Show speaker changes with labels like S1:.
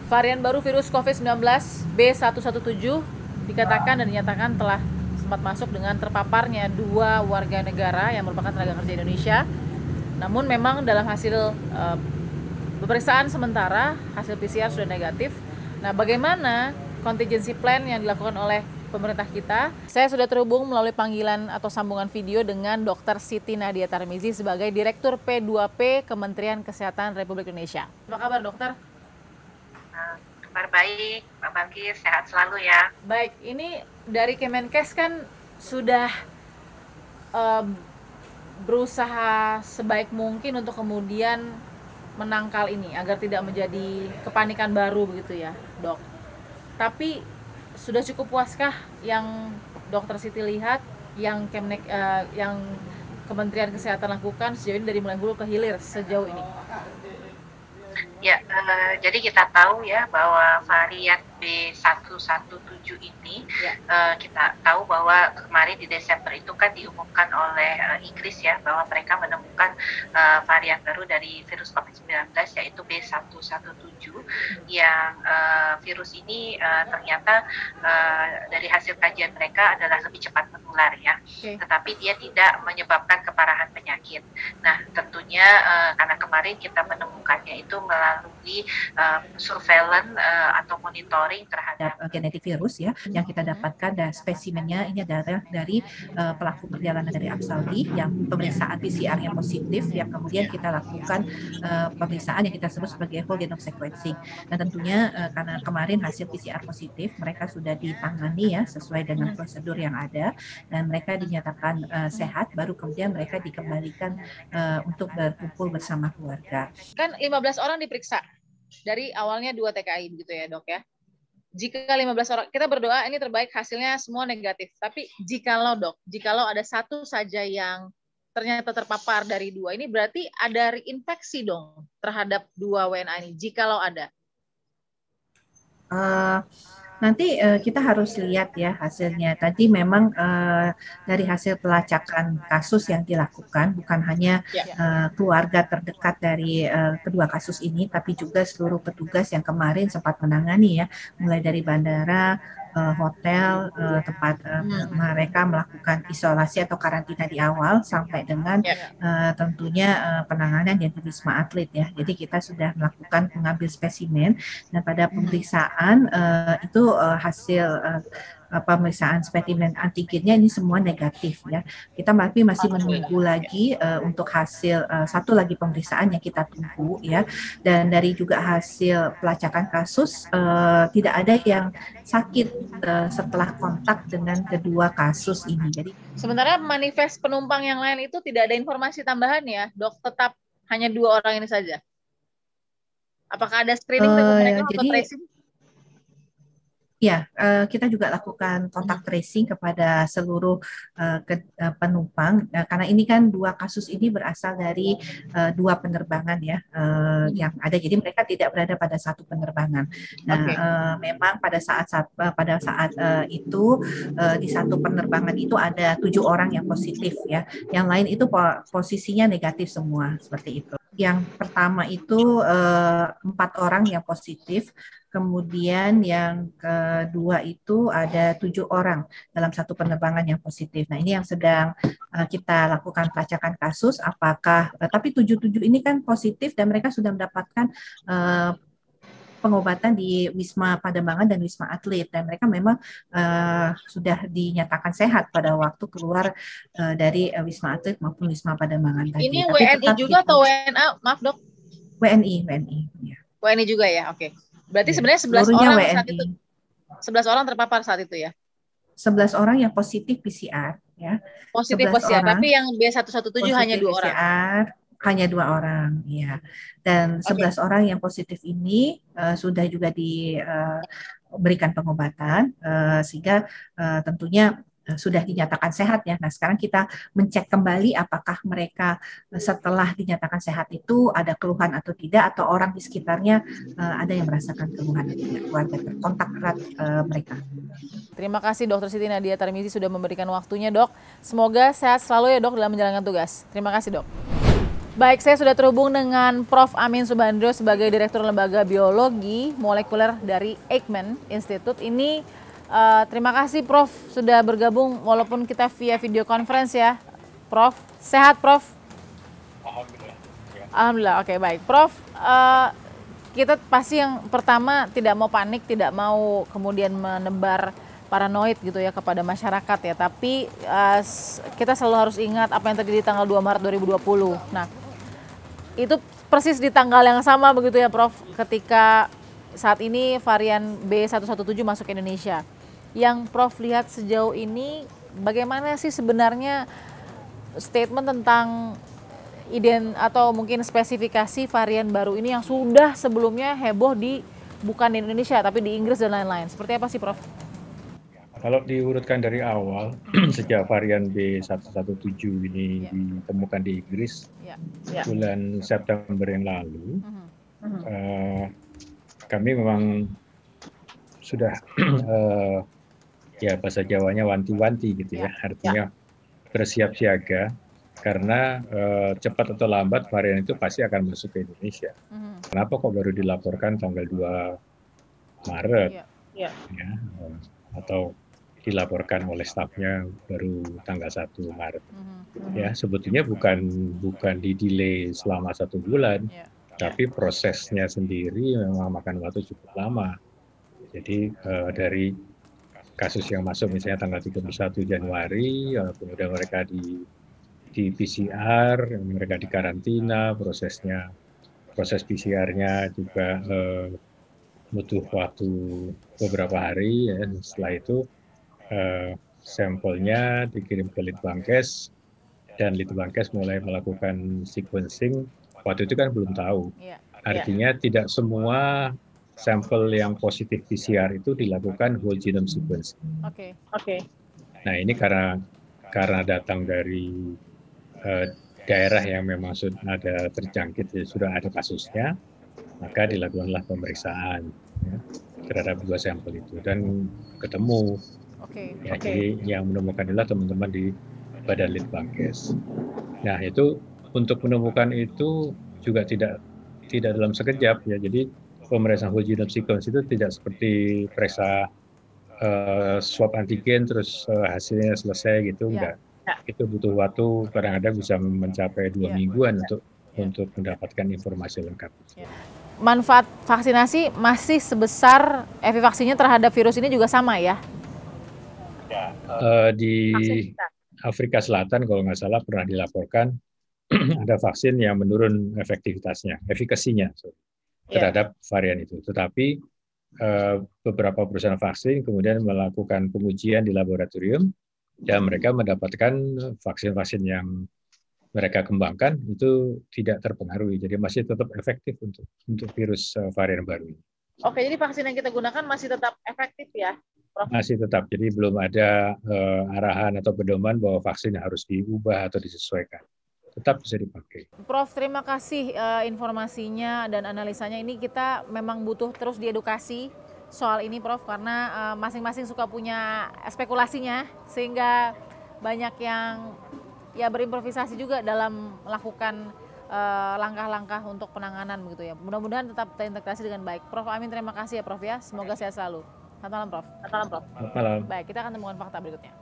S1: Varian baru virus COVID-19 B117 dikatakan dan dinyatakan telah sempat masuk dengan terpaparnya 2 warga negara yang merupakan tenaga kerja Indonesia. Namun memang dalam hasil pemeriksaan sementara, hasil PCR sudah negatif. Nah, bagaimana contingency plan yang dilakukan oleh pemerintah kita? Saya sudah terhubung melalui panggilan atau sambungan video dengan Dr. Siti Nadia Tarmizi sebagai Direktur P2P Kementerian Kesehatan Republik Indonesia. Apa kabar, dokter?
S2: Kabar baik, Mbak Bangkis, sehat selalu ya.
S1: Baik, ini dari Kemenkes kan sudah berusaha sebaik mungkin untuk kemudian menangkal ini agar tidak menjadi kepanikan baru begitu ya, dok. Tapi sudah cukup puaskah yang Dokter Siti lihat yang Kementerian Kesehatan lakukan sejauh ini dari mulai hulu ke hilir sejauh ini?
S2: Ya, jadi kita tahu ya bahwa varian B117 ini, kita tahu bahwa kemarin di Desember itu kan diumumkan oleh Inggris ya, bahwa mereka menemukan varian baru dari virus COVID-19 yaitu B117 yang virus ini ternyata dari hasil kajian mereka adalah lebih cepat menular ya, tetapi dia tidak menyebabkan keparahan penyakit. Nah, tentunya karena kemarin kita menemukannya itu melalui surveillance atau monitoring terhadap genetik virus ya, yang kita dapatkan dan spesimennya ini adalah dari pelaku perjalanan dari Arab Saudi yang pemeriksaan PCR-nya positif, yang kemudian kita lakukan pemeriksaan yang kita sebut sebagai whole genome sequencing. Dan tentunya karena kemarin hasil PCR positif, mereka sudah ditangani ya sesuai dengan prosedur yang ada dan mereka dinyatakan sehat, baru kemudian mereka dikembalikan untuk berkumpul bersama keluarga.
S1: Kan 15 orang diperiksa dari awalnya 2 TKI begitu ya, Dok ya. Jika 15 orang, kita berdoa ini terbaik hasilnya semua negatif. Tapi jikalau ada satu saja yang ternyata terpapar dari 2, ini berarti ada reinfeksi dong terhadap 2 WNA ini, jikalau ada.
S2: Nanti kita harus lihat ya hasilnya. Tadi memang dari hasil pelacakan kasus yang dilakukan bukan hanya keluarga terdekat dari kedua kasus ini, tapi juga seluruh petugas yang kemarin sempat menangani ya, mulai dari bandara, hotel, tempat mereka melakukan isolasi atau karantina di awal sampai dengan tentunya penanganan yang di Wisma Atlet ya. Jadi kita sudah melakukan mengambil spesimen dan pada pemeriksaan itu hasil pemeriksaan spesimen antigennya ini semua negatif ya. Kita masih menunggu lagi untuk hasil satu lagi pemeriksaan yang kita tunggu ya. Dan dari juga hasil pelacakan kasus tidak ada yang sakit setelah kontak dengan kedua kasus ini. Jadi
S1: sementara manifest penumpang yang lain itu tidak ada informasi tambahan ya, Dok, tetap hanya 2 orang ini saja. Apakah ada screening mereka atau tracing?
S2: Ya, kita juga lakukan kontak tracing kepada seluruh penumpang, karena ini kan 2 kasus ini berasal dari 2 penerbangan ya yang ada, jadi mereka tidak berada pada satu penerbangan. Nah, memang pada saat itu di satu penerbangan itu ada 7 orang yang positif ya, yang lain itu posisinya negatif semua seperti itu. Yang pertama itu 4 orang yang positif. Kemudian yang kedua itu ada 7 orang dalam satu penerbangan yang positif. Nah, ini yang sedang kita lakukan pelacakan kasus. Apakah tapi 7 ini kan positif dan mereka sudah mendapatkan pengobatan di Wisma Pademangan dan Wisma Atlet, dan mereka memang sudah dinyatakan sehat pada waktu keluar dari Wisma Atlet maupun Wisma Pademangan tadi.
S1: Ini WNI juga atau WNA? Maaf, Dok.
S2: WNI ya.
S1: WNI juga ya, oke. Berarti sebenarnya 11 orang WNI. Saat itu. 11 orang terpapar saat itu ya?
S2: 11 orang yang positif PCR ya.
S1: Positif PCR, tapi yang B117 hanya 2 orang.
S2: PCR hanya 2 orang, ya. Dan 11 orang yang positif ini sudah juga diberikan pengobatan sehingga tentunya sudah dinyatakan sehat ya. Nah, sekarang kita mencek kembali apakah mereka setelah dinyatakan sehat itu ada keluhan atau tidak, atau orang di sekitarnya ada yang merasakan keluhan atau tidak, keluarga kontak erat mereka.
S1: Terima kasih Dr. Siti Nadia Tarmizi sudah memberikan waktunya, Dok. Semoga sehat selalu ya, Dok, dalam menjalankan tugas. Terima kasih, Dok. Baik, saya sudah terhubung dengan Prof. Amin Subandrio sebagai Direktur Lembaga Biologi Molekuler dari Eijkman Institute. Ini terima kasih Prof. sudah bergabung walaupun kita via video conference ya. Prof, sehat Prof?
S3: Alhamdulillah. Ya.
S1: Alhamdulillah, oke baik. Prof, kita pasti yang pertama tidak mau panik, tidak mau kemudian menebar paranoid gitu ya kepada masyarakat ya. Tapi kita selalu harus ingat apa yang terjadi tanggal 2 Maret 2020. Nah, itu persis di tanggal yang sama begitu ya Prof, ketika saat ini varian B117 masuk ke Indonesia. Yang Prof lihat sejauh ini bagaimana sih sebenarnya statement tentang atau mungkin spesifikasi varian baru ini yang sudah sebelumnya heboh bukan di Indonesia tapi di Inggris dan lain-lain. Seperti apa sih Prof?
S3: Kalau diurutkan dari awal, sejak varian B117 ini ditemukan di Inggris bulan September yang lalu, kami memang sudah ya bahasa Jawanya wanti-wanti gitu ya, artinya bersiap siaga karena cepat atau lambat varian itu pasti akan masuk ke Indonesia. Kenapa kok baru dilaporkan tanggal 2 Maret? Ya, atau dilaporkan oleh stafnya baru tanggal 1 Maret. Ya, sebetulnya bukan di-delay selama 1 bulan, tapi prosesnya sendiri memang makan waktu cukup lama. Jadi dari kasus yang masuk misalnya tanggal 31 Januari, kemudian mereka di PCR, mereka di karantina, proses PCR-nya juga butuh waktu beberapa hari. Ya. Setelah itu sampelnya dikirim ke Litbangkes dan Litbangkes mulai melakukan sequencing. Waktu itu kan belum tahu. Artinya tidak semua sampel yang positif PCR itu dilakukan whole genome sequencing. Nah ini karena datang dari daerah yang memang sudah ada terjangkit, sudah ada kasusnya, maka dilakukanlah pemeriksaan ya, terhadap 2 sampel itu dan ketemu. Jadi yang menemukan adalah teman-teman di Badan Litbangkes. Nah itu untuk menemukan itu juga tidak dalam sekejap ya. Jadi pemeriksaan whole genome sequence itu tidak seperti periksa swab antigen terus hasilnya selesai gitu, enggak. Itu butuh waktu, kadang-kadang bisa mencapai 2 mingguan untuk mendapatkan informasi lengkap.
S1: Manfaat vaksinasi masih sebesar efek vaksinnya terhadap virus ini juga sama ya?
S3: Di Afrika Selatan kalau nggak salah pernah dilaporkan ada vaksin yang menurun efikasinya terhadap varian itu. Tetapi beberapa perusahaan vaksin kemudian melakukan pengujian di laboratorium dan mereka mendapatkan vaksin-vaksin yang mereka kembangkan itu tidak terpengaruhi, jadi masih tetap efektif untuk virus varian baru ini.
S1: Oke, jadi vaksin yang kita gunakan masih tetap efektif ya, Prof?
S3: Masih tetap, jadi belum ada arahan atau pedoman bahwa vaksin harus diubah atau disesuaikan. Tetap bisa dipakai.
S1: Prof, terima kasih informasinya dan analisanya. Ini kita memang butuh terus diedukasi soal ini, Prof, karena masing-masing suka punya spekulasinya, sehingga banyak yang ya berimprovisasi juga dalam melakukan langkah-langkah untuk penanganan begitu ya. Mudah-mudahan tetap terintegrasi dengan baik. Prof Amin, terima kasih ya Prof ya. Semoga sehat selalu. Selamat malam Prof.
S3: Selamat malam.
S1: Baik, kita akan temukan fakta berikutnya.